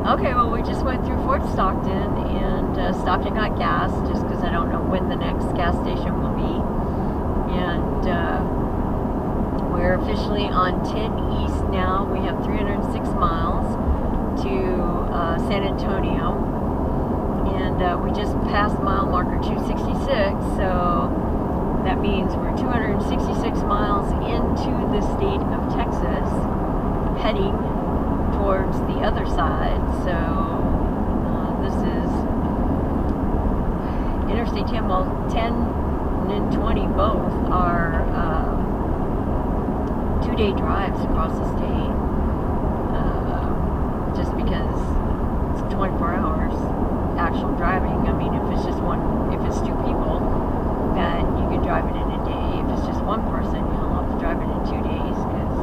Okay, well, we just went through Fort Stockton and stopped and got gas just because I don't know when the next gas station will be. And we're officially on 10 East now. We have 306 miles to San Antonio. And we just passed mile marker 266, so that means we're 266 miles into the state of Texas, heading towards the other side. So this is Interstate 10. Well, 10 and 20 both are 2-day drives across the state, just because it's 24 hours actual driving. I mean, if it's two people, then you can drive it in a day. If it's just one person, you'll have to drive it in 2 days, because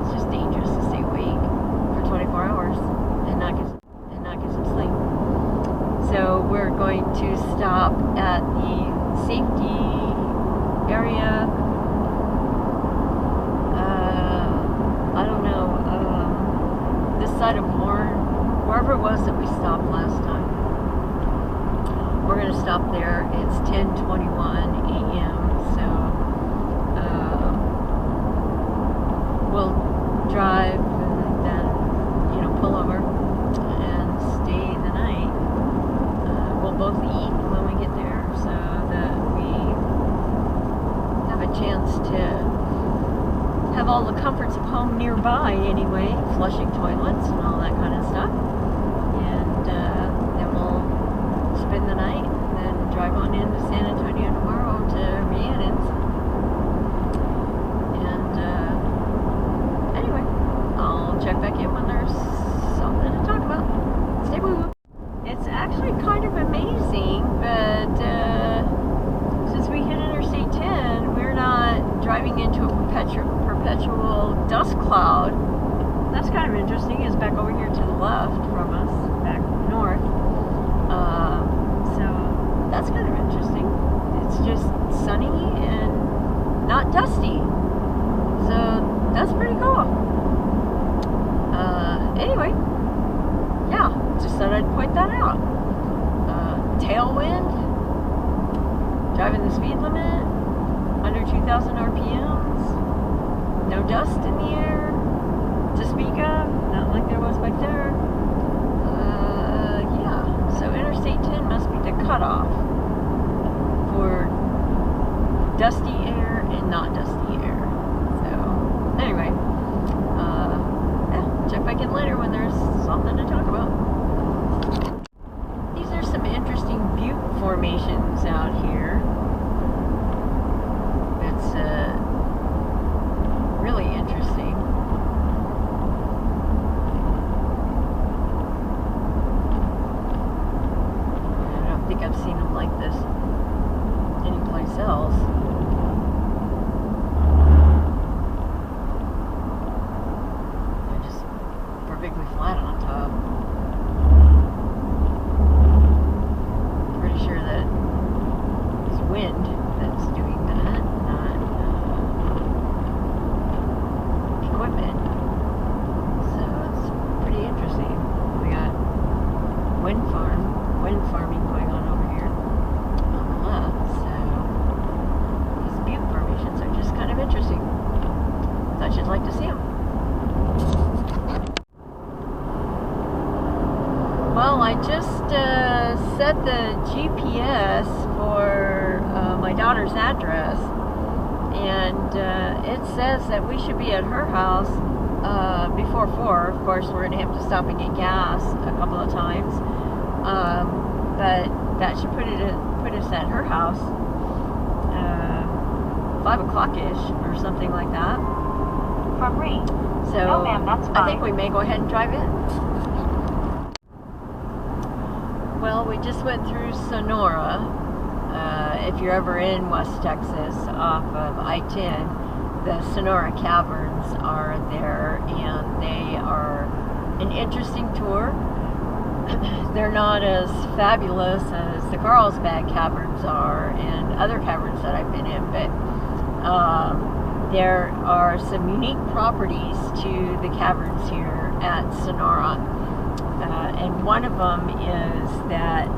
it's just dangerous to stay awake for 24 hours and not get some sleep. So we're going to stop at the safety area. I don't know, this side of Warren, wherever it was that we stopped last time. We're going to stop there. It's 10:21 a.m. So we'll drive and then, pull over and stay the night. We'll both eat when we get there so that we have a chance to have all the comforts of home nearby anyway, flushing toilets and all that kind of stuff. And then we'll spend the night and then drive on into San Antonio tomorrow to Rhiannon's. And anyway, I'll check back in when there's something to talk about. Stay woo. It's actually kind of amazing, but since we hit Interstate 10, we're not driving into a perpetual dust cloud. That's kind of interesting. It's back over here to the left from us, back north. So that's kind of interesting. It's just sunny and not dusty. So that's pretty cool. Anyway, yeah, just thought I'd point that out. Tailwind, driving the speed limit, under 2,000 RPMs, no dust in the air to speak of, not like there was back there. Yeah, so Interstate 10 must be the cutoff for dusty air and not dusty air. So, anyway, yeah, check back in later when there's something to talk about. These are some interesting butte formations out here. It's really interesting. I don't think I've seen them like this anyplace else. They're just perfectly flat on top. Pretty sure that it's wind that's doing that, not equipment. So it's pretty interesting. We got wind farming going on over here on the left. So these butte formations are just kind of interesting. Thought you'd like to see them. Well, I just set the GPS for my daughter's address, and it says that we should be at her house before 4. Of course, we're going to have to stop and get gas a couple of times, but that should put us at her house 5 o'clock-ish or something like that. From Reed. So No, ma'am, that's fine. I think we may go ahead and drive in. Well, we just went through Sonora. If you're ever in West Texas off of I-10, the Sonora Caverns are there, and they are an interesting tour. They're not as fabulous as the Carlsbad Caverns are and other caverns that I've been in, but there are some unique properties to the caverns here at Sonora. and one of them is that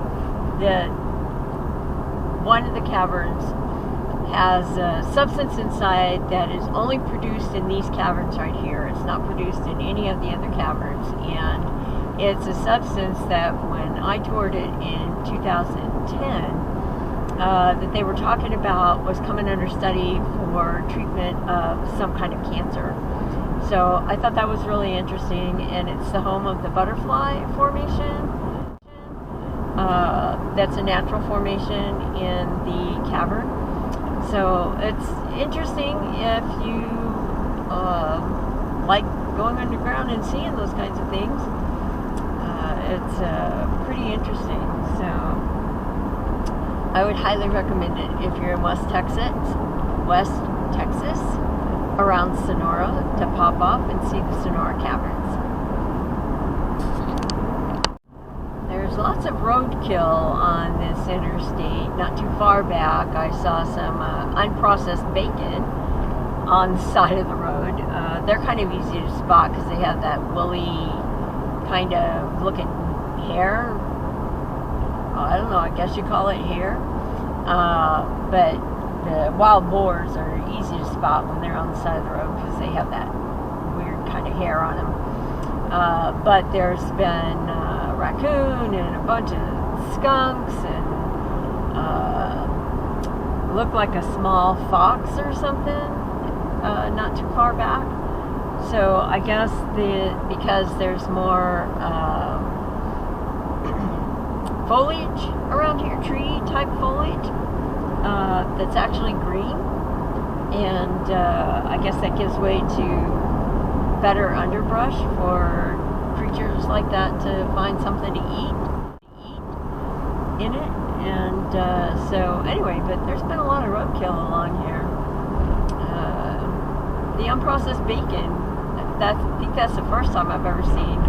one of the caverns has a substance inside that is only produced in these caverns right here. It's not produced in any of the other caverns, and it's a substance that when I toured it in 2010, that they were talking about was coming under study for treatment of some kind of cancer. So I thought that was really interesting, and it's the home of the butterfly formation. That's a natural formation in the cavern. So it's interesting if you like going underground and seeing those kinds of things. It's pretty interesting. So I would highly recommend it if you're in West Texas, around Sonora, to pop off and see the Sonora Caverns. There's lots of roadkill on this interstate. Not too far back, I saw some unprocessed bacon on the side of the road. They're kind of easy to spot because they have that woolly kind of looking hair. I don't know, I guess you call it hair. But the wild boars are easy to spot when they're on the side of the road because they have that weird kind of hair on them. But there's been a raccoon and a bunch of skunks and looked like a small fox or something not too far back. So I guess because there's more foliage around here, tree type foliage, that's actually green, and I guess that gives way to better underbrush for creatures like that to find something to eat in it. And so anyway, but there's been a lot of roadkill along here. The unprocessed bacon, I think that's the first time I've ever seen.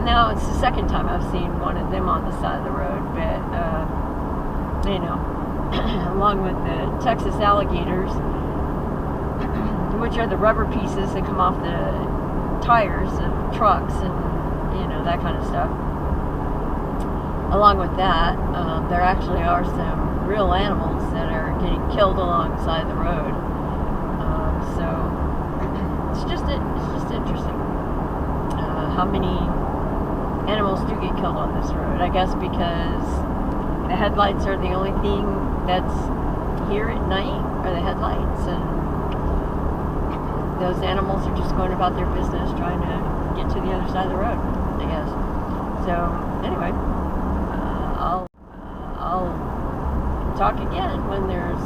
No, it's the second time I've seen one of them on the side of the road, but you know, along with the Texas alligators, which are the rubber pieces that come off the tires of trucks and, you know, that kind of stuff. Along with that, there actually are some real animals that are getting killed alongside the road. So it's just interesting how many animals do get killed on this road. I guess because the headlights are the only thing that's here at night, are the headlights, and those animals are just going about their business trying to get to the other side of the road, I guess. So anyway, I'll talk again when there's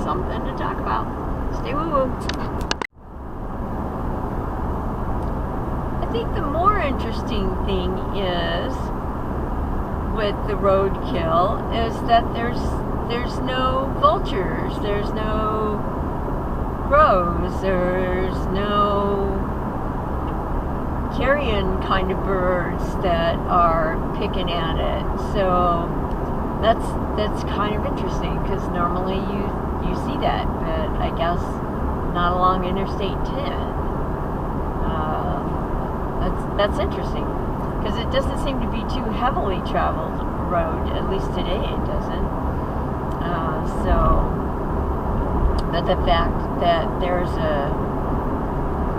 something to talk about. Stay woo-woo. I think the more interesting thing is with the roadkill is that there's no vultures, there's no crows, there's no carrion kind of birds that are picking at it. So that's kind of interesting because normally you see that, but I guess not along Interstate 10. That's interesting because it doesn't seem to be too heavily traveled road, at least today it doesn't. But the fact that there's a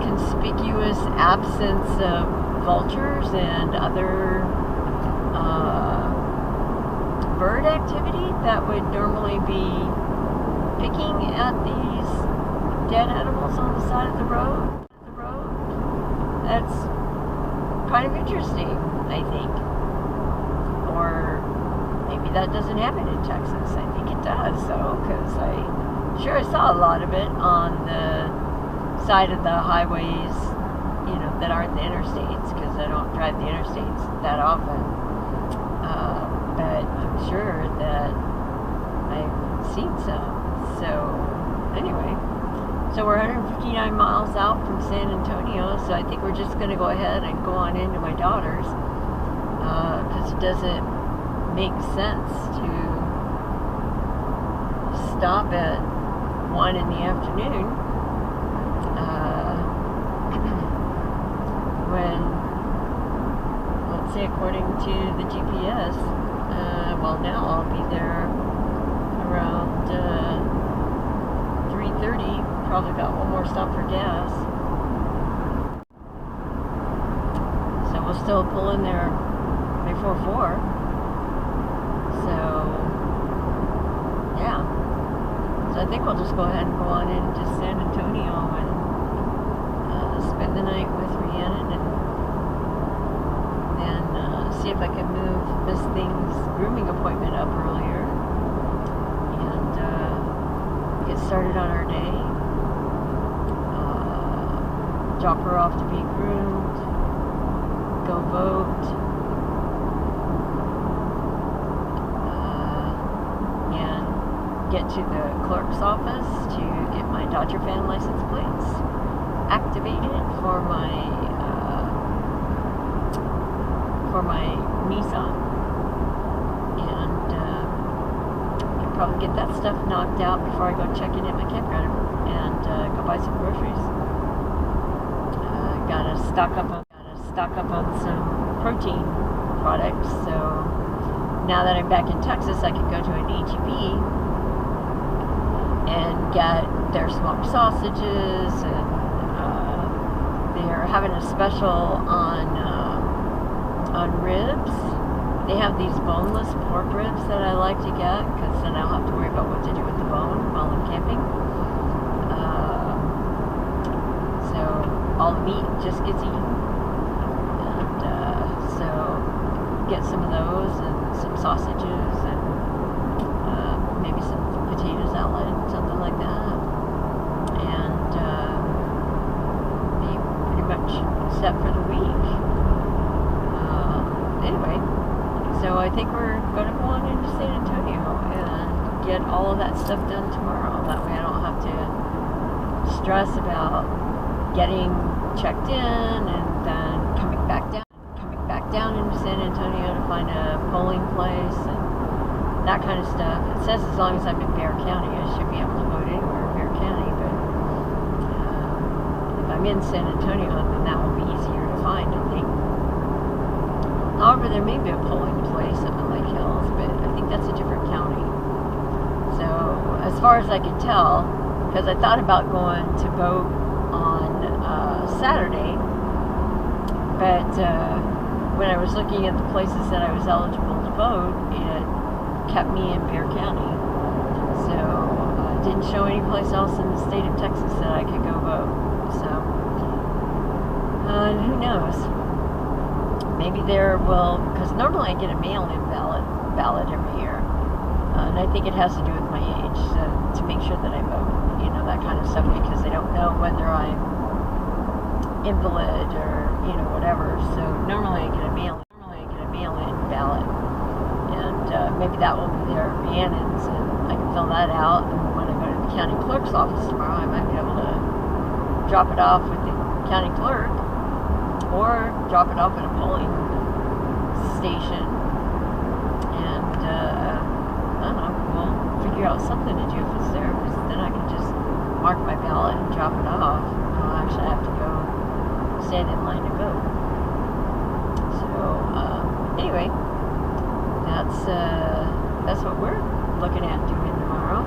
conspicuous absence of vultures and other bird activity that would normally be picking at these dead animals on the side of the road, that's kind of interesting, I think. Or maybe that doesn't happen in Texas. I think it does, though, because I saw a lot of it on the side of the highways, you know, that aren't the interstates, because I don't drive the interstates that often. But I'm sure that I've seen some. So anyway, so we're 159 miles out from San Antonio, so I think we're just going to go ahead and go on into my daughter's, because it doesn't make sense to stop at 1 in the afternoon when, let's say according to the GPS, well now I'll be there around 3:30. Probably got one more stop for gas. So we'll still pull in there before 4. So, yeah. So I think we'll just go ahead and go on into San Antonio and spend the night with Rhiannon, and then see if I can move Miss Thing's grooming appointment up earlier and get started on our day. Drop her off to be groomed, go vote, and get to the clerk's office to get my Dodger fan license plates activated for my Nissan, and probably get that stuff knocked out before I go check in at my campground and go buy some groceries. Gotta stock up on some protein products. So now that I'm back in Texas, I can go to an HWY and get their smoked sausages, and they're having a special on ribs. They have these boneless pork ribs that I like to get, because then I don't have to worry about what to do with the bone while I'm camping. So all the meat just gets eaten, and so get some of those and some sausages and maybe some potato salad, something like that, and be pretty much set for the week. Anyway, so I think we're going to go on into San Antonio and get all of that stuff done tomorrow. That way I don't have to stress about getting checked in and then coming back down into San Antonio to find a polling place and that kind of stuff. It says as long as I'm in Bexar County, I should be able to vote anywhere in Bexar County, but if I'm in San Antonio, then that will be easier to find, I think. However, there may be a polling place up in Lake Hills, but I think that's a different county. So, as far as I can tell, because I thought about going to vote on Saturday, but when I was looking at the places that I was eligible to vote, it kept me in Bexar County. So, it didn't show any place else in the state of Texas that I could go vote. So, who knows? Maybe there will, because normally I get a mail-in ballot every year, and I think it has to do with my age, so to make sure that I vote, that kind of stuff, because they don't know whether I'm invalid or whatever. So normally I get a mail-in ballot, and maybe that will be there at Rhiannon's, and I can fill that out. And when I go to the county clerk's office tomorrow, I might be able to drop it off with the county clerk, or drop it off at a polling station, and I don't know, we'll figure out something to do if it's there, because then I can just mark my ballot and drop it off. I'll actually have to go stand in line to vote. So anyway, that's what we're looking at doing tomorrow,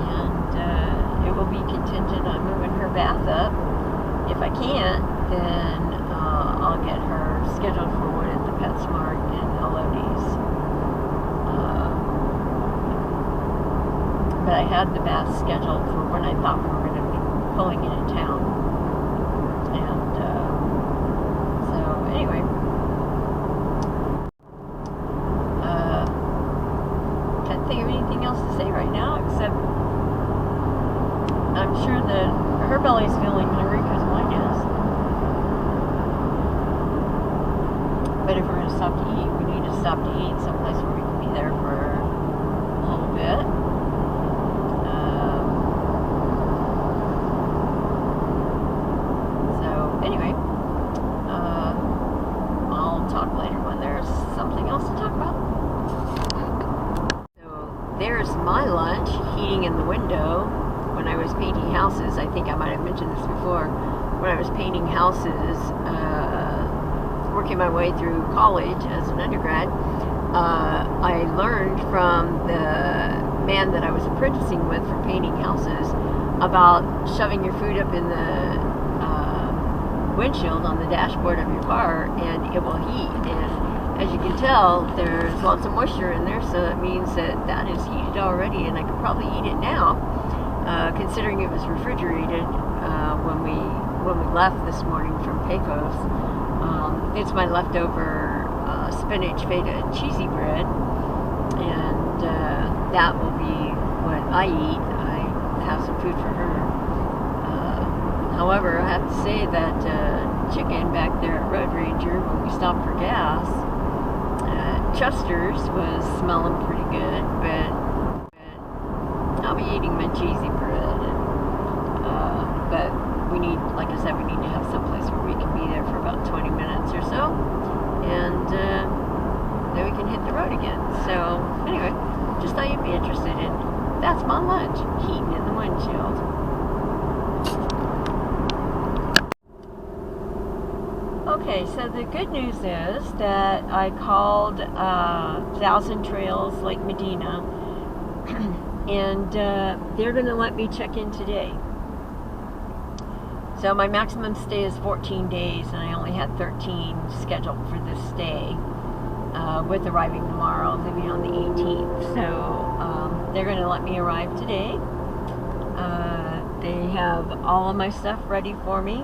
and it will be contingent on moving her bath up. If I can't, then I'll get her scheduled for one at the PetSmart in Elodie's. But I had the bath scheduled for when I thought we were going to be pulling into town. And so anyway, can't think of anything else to say right now, except I'm sure that her belly's feeling hungry because mine is. But if we're going to stop to eat, we need to stop to eat someplace where we can be there for a little bit. So anyway, I'll talk later when there's something else to talk about. So there's my lunch heating in the window. When I was painting houses, I think I might have mentioned this before, when I was painting houses working my way through college as an undergrad, I learned from the man that I was apprenticing with for painting houses about shoving your food up in the windshield on the dashboard of your car, and it will heat. And as you can tell, there's lots of moisture in there, so it means that is heated already, and I could probably eat it now, considering it was refrigerated when we left this morning from Pecos. It's my leftover spinach feta cheesy bread, and that will be what I eat. I have some food for her. However, I have to say that chicken back there at Road Ranger, when we stopped for gas, Chester's was smelling pretty good, but I'll be eating my cheesy bread. But we need, like I said, we need to have someplace where we can be there for about 20 minutes or so, and then we can hit the road again. So anyway, just thought you'd be interested in. That's my lunch, heating in the windshield. Okay, so the good news is that I called Thousand Trails Lake Medina, and they're going to let me check in today. So my maximum stay is 14 days, and I only had 13 scheduled for this stay, with arriving tomorrow, leaving on the 18th. So they're going to let me arrive today. They have all of my stuff ready for me.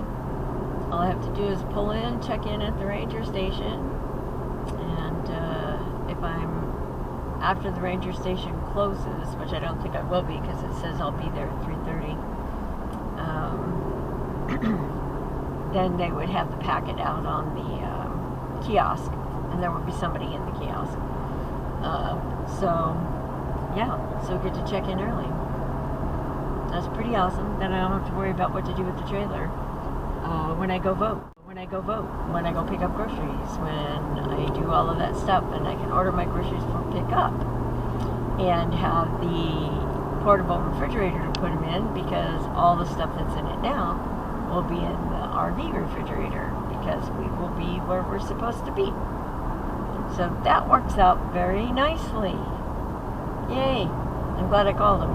All I have to do is pull in, check in at the ranger station, and if I'm after the ranger station closes, which I don't think I will be because it says I'll be there at 3:30, then they would have the packet out on the kiosk, and there would be somebody in the kiosk. So get to check in early. That's pretty awesome. Then I don't have to worry about what to do with the trailer. When I go vote, when I go pick up groceries, when I do all of that stuff, and I can order my groceries for pickup and have the portable refrigerator to put them in, because all the stuff that's in it now will be in the RV refrigerator, because we will be where we're supposed to be. So that works out very nicely. Yay! I'm glad I called them.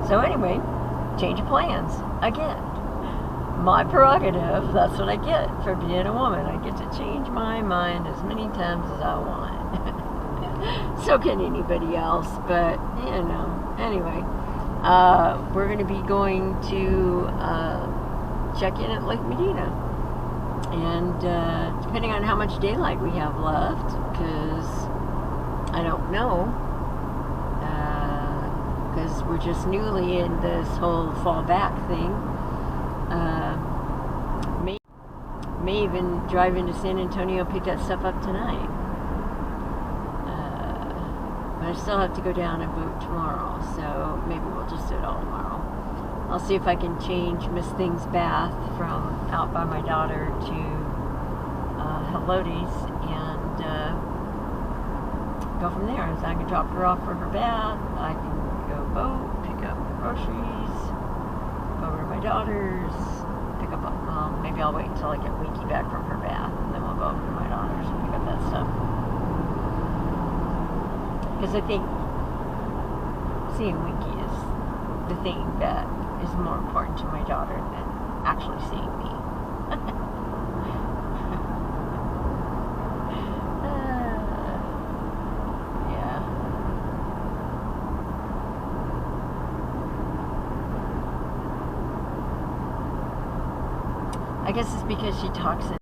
So anyway, change of plans again. My prerogative. That's what I get for being a woman. I get to change my mind as many times as I want. So can anybody else, but anyway, we're going to be going to check in at Lake Medina, and depending on how much daylight we have left, because I don't know, because we're just newly in this whole fall back thing. May even drive into San Antonio, pick that stuff up tonight. But I still have to go down and vote tomorrow, so maybe we'll just do it all tomorrow. I'll see if I can change Miss Thing's bath from out by my daughter to Helodi's, and go from there. So I can drop her off for her bath. I can go vote, pick up the groceries, go over to my daughter's, pick up, maybe I'll wait until I get Winky back from her bath, and then we'll go over to my daughter's and pick up that stuff. Because I think seeing Winky is the thing that is more important to my daughter than actually seeing me. I guess it's because she talks